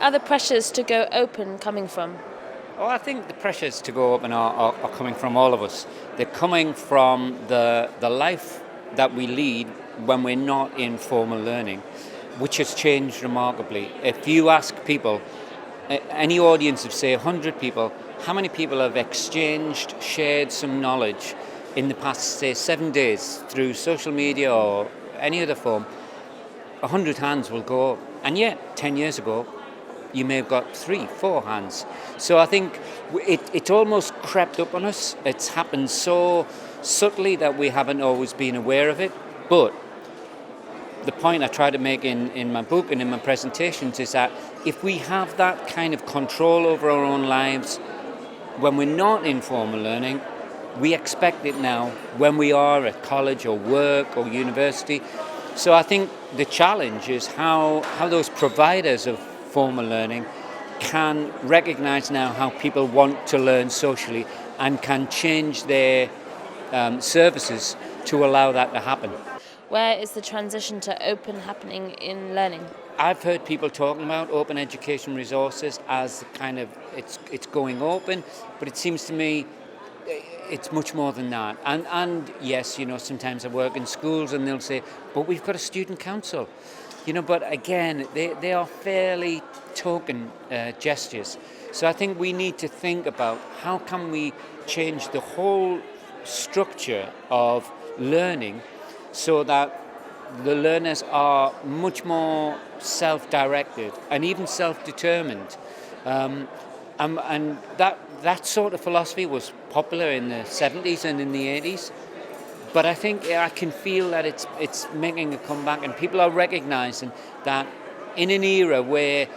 are the pressures to go open coming from? Oh, I think the pressures to go open are coming from all of us. They're coming from the life that we lead when we're not in formal learning, which has changed remarkably. If you ask people, any audience of say 100 people, how many people have exchanged, shared some knowledge in the past, say, 7 days through social media or any other form, 100 hands will go up. And yet, 10 years ago, you may have got 3, 4 hands. So I think it almost crept up on us. It's happened so subtly that we haven't always been aware of it. But the point I try to make in my book and in my presentations is that if we have that kind of control over our own lives when we're not in formal learning, we expect it now when we are at college or work or university. So I think the challenge is how those providers of formal learning can recognize now how people want to learn socially and can change their services to allow that to happen. Where is the transition to open happening in learning? I've heard people talking about open education resources as kind of it's going open, but it seems to me it's much more than that. And yes, sometimes I work in schools and they'll say, but we've got a student council. But again, they are fairly token gestures. So I think we need to think about how can we change the whole structure of learning so that the learners are much more self-directed and even self-determined. And that sort of philosophy was popular in the 70s and in the 80s. But I think I can feel that it's making a comeback, and people are recognizing that in an era where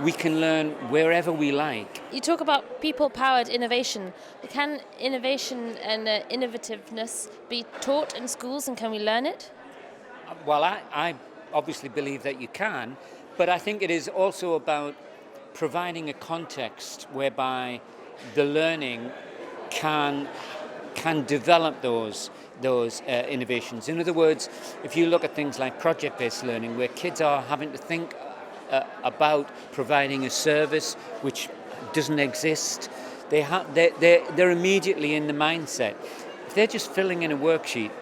we can learn wherever we like. You talk about people-powered innovation. Can innovation and innovativeness be taught in schools, and can we learn it? Well, I obviously believe that you can, but I think it is also about providing a context whereby the learning can develop those innovations. In other words, if you look at things like project-based learning, where kids are having to think about providing a service which doesn't exist, they're immediately in the mindset. If they're just filling in a worksheet,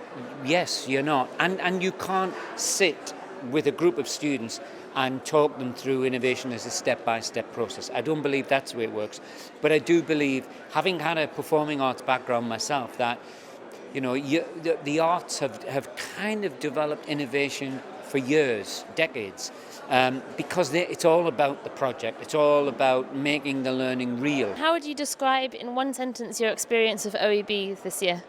yes, you're not. And you can't sit with a group of students and talk them through innovation as a step-by-step process. I don't believe that's the way it works. But I do believe, having had a performing arts background myself, that the arts have kind of developed innovation for years, decades, because it's all about the project. It's all about making the learning real. How would you describe in one sentence your experience of OEB this year?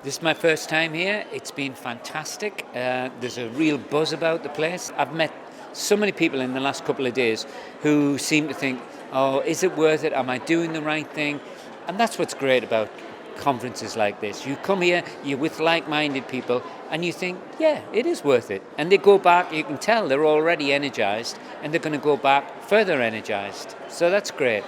This is my first time here. It's been fantastic. There's a real buzz about the place. I've met so many people in the last couple of days who seem to think, oh, is it worth it? Am I doing the right thing? And that's what's great about conferences like this. You come here, you're with like-minded people, and you think, yeah, it is worth it. And they go back, you can tell they're already energized, and they're going to go back further energized. So that's great.